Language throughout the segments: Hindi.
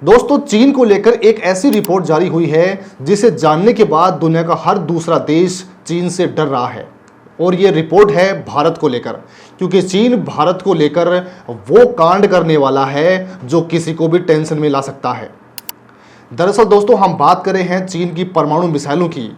दोस्तों, चीन को लेकर एक ऐसी रिपोर्ट जारी हुई है जिसे जानने के बाद दुनिया का हर दूसरा देश चीन से डर रहा है। और ये रिपोर्ट है भारत को लेकर, क्योंकि चीन भारत को लेकर वो कांड करने वाला है जो किसी को भी टेंशन में ला सकता है। दरअसल दोस्तों, हम बात कर रहे हैं चीन की परमाणु मिसाइलों की।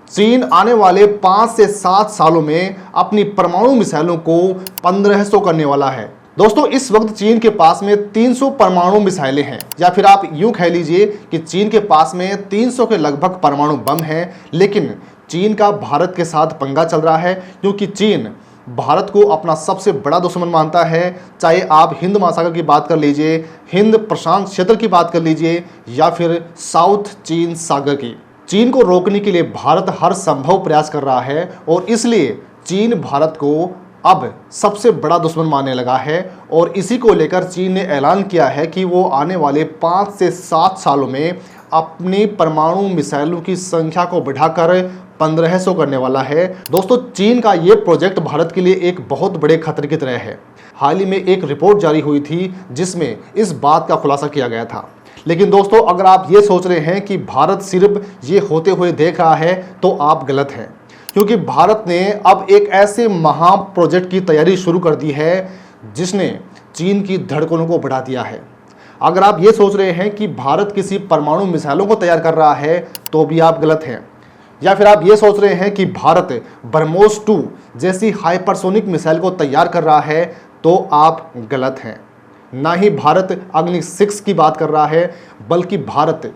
चीन आने वाले 5 से 7 सालों में अपनी परमाणु मिसाइलों को 1500 करने वाला है। दोस्तों, इस वक्त चीन के पास में 300 परमाणु मिसाइलें हैं, या फिर आप यूं कह लीजिए कि चीन के पास में 300 के लगभग परमाणु बम हैं। लेकिन चीन का भारत के साथ पंगा चल रहा है, क्योंकि चीन भारत को अपना सबसे बड़ा दुश्मन मानता है। चाहे आप हिंद महासागर की बात कर लीजिए, हिंद प्रशांत क्षेत्र की बात कर लीजिए, या फिर साउथ चीन सागर की। चीन को रोकने के लिए भारत हर संभव प्रयास कर रहा है, और इसलिए चीन भारत को अब सबसे बड़ा दुश्मन मानने लगा है। और इसी को लेकर चीन ने ऐलान किया है कि वो आने वाले 5 से 7 सालों में अपनी परमाणु मिसाइलों की संख्या को बढ़ाकर 1500 करने वाला है। दोस्तों, चीन का ये प्रोजेक्ट भारत के लिए एक बहुत बड़े खतरे की तरह है। हाल ही में एक रिपोर्ट जारी हुई थी जिसमें इस बात का खुलासा किया गया था। लेकिन दोस्तों, अगर आप ये सोच रहे हैं कि भारत सिर्फ ये होते हुए देख रहा है, तो आप गलत हैं। क्योंकि भारत ने अब एक ऐसे महा प्रोजेक्ट की तैयारी शुरू कर दी है जिसने चीन की धड़कनों को बढ़ा दिया है। अगर आप ये सोच रहे हैं कि भारत किसी परमाणु मिसाइलों को तैयार कर रहा है, तो भी आप गलत हैं। या फिर आप ये सोच रहे हैं कि भारत ब्रह्मोस 2 जैसी हाइपरसोनिक मिसाइल को तैयार कर रहा है, तो आप गलत हैं। ना ही भारत अग्नि 6 की बात कर रहा है, बल्कि भारत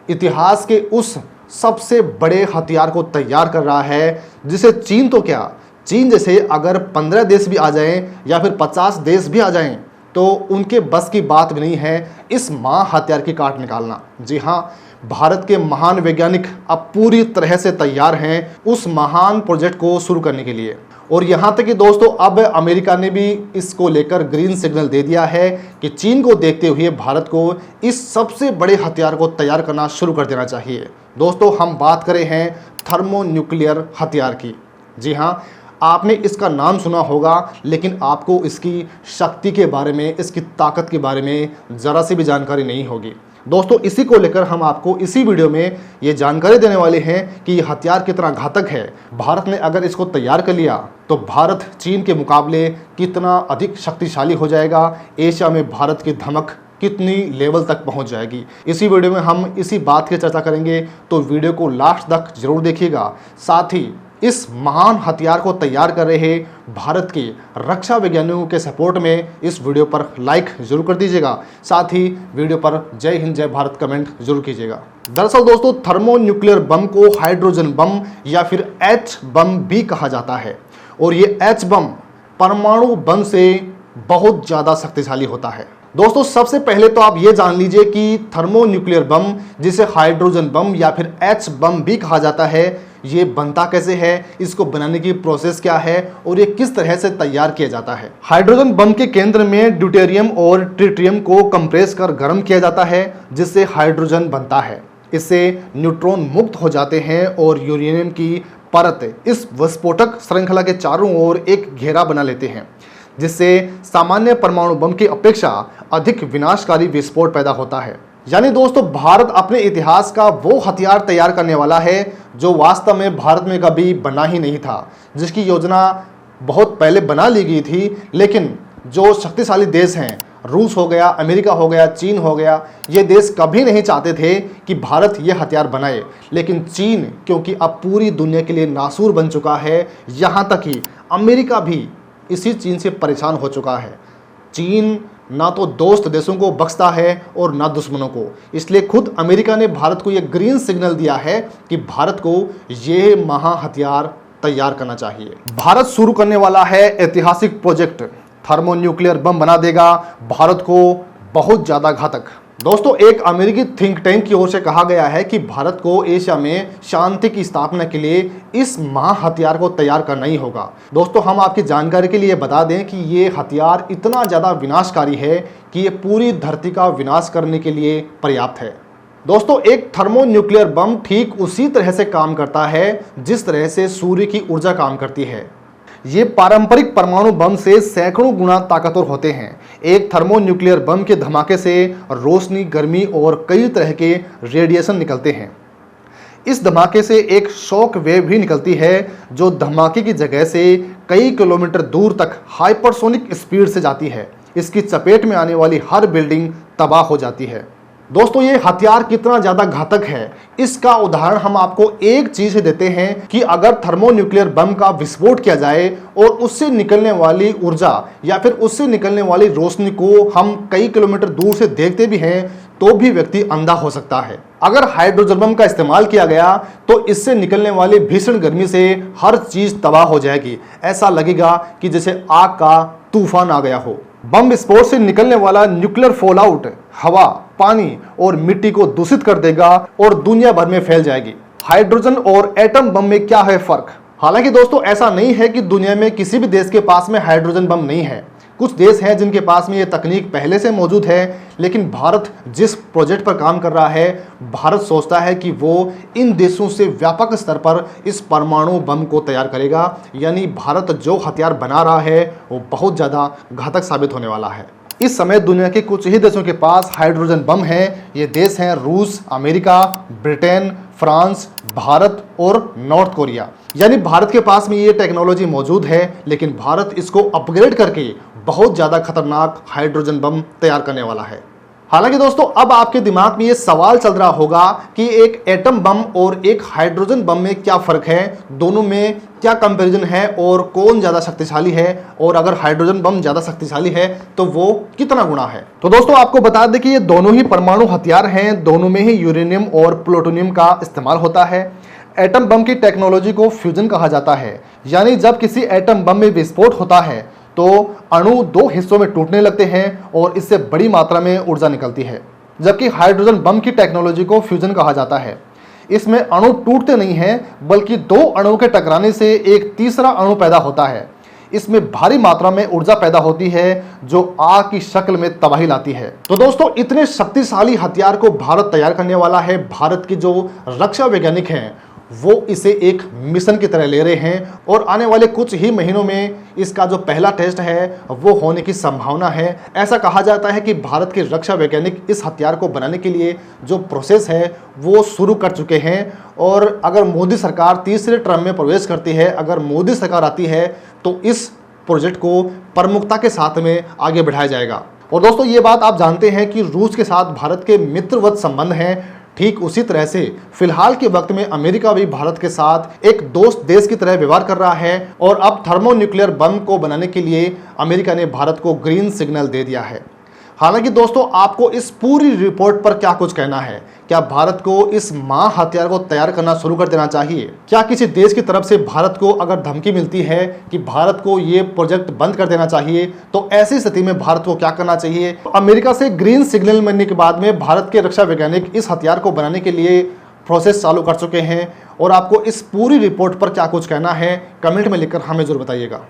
इतिहास के उस सबसे बड़े हथियार को तैयार कर रहा है जिसे चीन तो क्या, चीन जैसे अगर 15 देश भी आ जाएं या फिर 50 देश भी आ जाएं, तो उनके बस की बात भी नहीं है इस महा हथियार की काट निकालना। जी हाँ, भारत के महान वैज्ञानिक अब पूरी तरह से तैयार हैं उस महान प्रोजेक्ट को शुरू करने के लिए। और यहाँ तक कि दोस्तों, अब अमेरिका ने भी इसको लेकर ग्रीन सिग्नल दे दिया है कि चीन को देखते हुए भारत को इस सबसे बड़े हथियार को तैयार करना शुरू कर देना चाहिए। दोस्तों, हम बात करें हैं थर्मोन्यूक्लियर हथियार की। जी हाँ, आपने इसका नाम सुना होगा, लेकिन आपको इसकी शक्ति के बारे में, इसकी ताकत के बारे में ज़रा सी भी जानकारी नहीं होगी। दोस्तों, इसी को लेकर हम आपको इसी वीडियो में ये जानकारी देने वाले हैं कि ये हथियार कितना घातक है। भारत ने अगर इसको तैयार कर लिया तो भारत चीन के मुकाबले कितना अधिक शक्तिशाली हो जाएगा, एशिया में भारत की धमक कितनी लेवल तक पहुंच जाएगी। इसी वीडियो में हम इसी बात की चर्चा करेंगे, तो वीडियो को लास्ट तक जरूर देखिएगा। साथ ही इस महान हथियार को तैयार कर रहे भारत के रक्षा वैज्ञानिकों के सपोर्ट में इस वीडियो पर लाइक जरूर कर दीजिएगा। साथ ही वीडियो पर जय हिंद जय भारत कमेंट जरूर कीजिएगा। दरअसल दोस्तों, थर्मोन्यूक्लियर बम को हाइड्रोजन बम या फिर एच बम भी कहा जाता है। और ये एच बम परमाणु बम से बहुत ज़्यादा शक्तिशाली होता है। दोस्तों, सबसे पहले तो आप ये जान लीजिए कि थर्मोन्यूक्लियर बम, जिसे हाइड्रोजन बम या फिर एच बम भी कहा जाता है, ये बनता कैसे है, इसको बनाने की प्रोसेस क्या है और ये किस तरह से तैयार किया जाता है। हाइड्रोजन बम के केंद्र में ड्यूटेरियम और ट्रिटियम को कंप्रेस कर गर्म किया जाता है, जिससे हाइड्रोजन बनता है। इससे न्यूट्रॉन मुक्त हो जाते हैं और यूरेनियम की परत इस विस्फोटक श्रृंखला के चारों ओर एक घेरा बना लेते हैं, जिससे सामान्य परमाणु बम की अपेक्षा अधिक विनाशकारी विस्फोट पैदा होता है। यानी दोस्तों, भारत अपने इतिहास का वो हथियार तैयार करने वाला है जो वास्तव में भारत में कभी बना ही नहीं था, जिसकी योजना बहुत पहले बना ली गई थी। लेकिन जो शक्तिशाली देश हैं, रूस हो गया, अमेरिका हो गया, चीन हो गया, ये देश कभी नहीं चाहते थे कि भारत ये हथियार बनाए। लेकिन चीन, क्योंकि अब पूरी दुनिया के लिए नासूर बन चुका है, यहाँ तक कि अमेरिका भी इसी चीन से परेशान हो चुका है। चीन ना तो दोस्त देशों को बख्शता है और ना दुश्मनों को। इसलिए खुद अमेरिका ने भारत को यह ग्रीन सिग्नल दिया है कि भारत को ये महा हथियार तैयार करना चाहिए। भारत शुरू करने वाला है ऐतिहासिक प्रोजेक्ट, थर्मोन्यूक्लियर बम बना देगा भारत को बहुत ज़्यादा घातक। दोस्तों, एक अमेरिकी थिंक टैंक की ओर से कहा गया है कि भारत को एशिया में शांति की स्थापना के लिए इस महा हथियार को तैयार करना ही होगा। दोस्तों, हम आपकी जानकारी के लिए बता दें कि ये हथियार इतना ज़्यादा विनाशकारी है कि ये पूरी धरती का विनाश करने के लिए पर्याप्त है। दोस्तों, एक थर्मोन्यूक्लियर बम ठीक उसी तरह से काम करता है जिस तरह से सूर्य की ऊर्जा काम करती है। ये पारंपरिक परमाणु बम से सैकड़ों गुना ताकतवर होते हैं। एक थर्मोन्यूक्लियर बम के धमाके से रोशनी, गर्मी और कई तरह के रेडिएशन निकलते हैं। इस धमाके से एक शॉक वेव भी निकलती है जो धमाके की जगह से कई किलोमीटर दूर तक हाइपरसोनिक स्पीड से जाती है। इसकी चपेट में आने वाली हर बिल्डिंग तबाह हो जाती है। दोस्तों, ये हथियार कितना ज्यादा घातक है, इसका उदाहरण हम आपको एक चीज से देते हैं कि अगर थर्मोन्यूक्लियर बम का विस्फोट किया जाए और उससे निकलने वाली ऊर्जा या फिर उससे निकलने वाली रोशनी को हम कई किलोमीटर दूर से देखते भी हैं तो भी व्यक्ति अंधा हो सकता है। अगर हाइड्रोजन बम का इस्तेमाल किया गया तो इससे निकलने वाली भीषण गर्मी से हर चीज तबाह हो जाएगी। ऐसा लगेगा कि जैसे आग का तूफान आ गया हो। बम विस्फोट से निकलने वाला न्यूक्लियर फॉलआउट हवा, पानी और मिट्टी को दूषित कर देगा और दुनिया भर में फैल जाएगी। हाइड्रोजन और एटम बम में क्या है फर्क? हालांकि दोस्तों, ऐसा नहीं है कि दुनिया में किसी भी देश के पास में हाइड्रोजन बम नहीं है। कुछ देश हैं जिनके पास में ये तकनीक पहले से मौजूद है, लेकिन भारत जिस प्रोजेक्ट पर काम कर रहा है, भारत सोचता है कि वो इन देशों से व्यापक स्तर पर इस परमाणु बम को तैयार करेगा। यानी भारत जो हथियार बना रहा है वो बहुत ज़्यादा घातक साबित होने वाला है। इस समय दुनिया के कुछ ही देशों के पास हाइड्रोजन बम है। ये देश हैं रूस, अमेरिका, ब्रिटेन, फ्रांस, भारत और नॉर्थ कोरिया। यानी भारत के पास में ये टेक्नोलॉजी मौजूद है, लेकिन भारत इसको अपग्रेड करके बहुत ज़्यादा खतरनाक हाइड्रोजन बम तैयार करने वाला है। हालांकि दोस्तों, अब आपके दिमाग में ये सवाल चल रहा होगा कि एक एटम बम और एक हाइड्रोजन बम में क्या फ़र्क है, दोनों में क्या कंपैरिजन है और कौन ज़्यादा शक्तिशाली है, और अगर हाइड्रोजन बम ज़्यादा शक्तिशाली है तो वो कितना गुना है। तो दोस्तों, आपको बता दें कि ये दोनों ही परमाणु हथियार हैं, दोनों में ही यूरेनियम और प्लूटोनियम का इस्तेमाल होता है। एटम बम की टेक्नोलॉजी को फ्यूजन कहा जाता है। यानी जब किसी एटम बम में विस्फोट होता है तो अणु दो हिस्सों में टूटने लगते हैं और इससे बड़ी मात्रा में ऊर्जा निकलती है। जबकि हाइड्रोजन बम की टेक्नोलॉजी को फ्यूजन कहा जाता है। इसमें अणु टूटते नहीं हैं, बल्कि दो अणुओं के टकराने से एक तीसरा अणु पैदा होता है। इसमें भारी मात्रा में ऊर्जा पैदा होती है जो आग की शक्ल में तबाही लाती है। तो दोस्तों, इतने शक्तिशाली हथियार को भारत तैयार करने वाला है। भारत के जो रक्षा वैज्ञानिक हैं वो इसे एक मिशन की तरह ले रहे हैं और आने वाले कुछ ही महीनों में इसका जो पहला टेस्ट है वो होने की संभावना है। ऐसा कहा जाता है कि भारत के रक्षा वैज्ञानिक इस हथियार को बनाने के लिए जो प्रोसेस है वो शुरू कर चुके हैं। और अगर मोदी सरकार तीसरे टर्म में प्रवेश करती है, अगर मोदी सरकार आती है तो इस प्रोजेक्ट को प्रमुखता के साथ में आगे बढ़ाया जाएगा। और दोस्तों, ये बात आप जानते हैं कि रूस के साथ भारत के मित्रवत संबंध हैं। ठीक उसी तरह से फिलहाल के वक्त में अमेरिका भी भारत के साथ एक दोस्त देश की तरह व्यवहार कर रहा है और अब थर्मोन्यूक्लियर बम को बनाने के लिए अमेरिका ने भारत को ग्रीन सिग्नल दे दिया है। हालांकि दोस्तों, आपको इस पूरी रिपोर्ट पर क्या कुछ कहना है? क्या भारत को इस महा हथियार को तैयार करना शुरू कर देना चाहिए? क्या किसी देश की तरफ से भारत को अगर धमकी मिलती है कि भारत को ये प्रोजेक्ट बंद कर देना चाहिए, तो ऐसी स्थिति में भारत को क्या करना चाहिए? अमेरिका से ग्रीन सिग्नल मिलने के बाद में भारत के रक्षा वैज्ञानिक इस हथियार को बनाने के लिए प्रोसेस चालू कर चुके हैं। और आपको इस पूरी रिपोर्ट पर क्या कुछ कहना है, कमेंट में लिखकर हमें जरूर बताइएगा।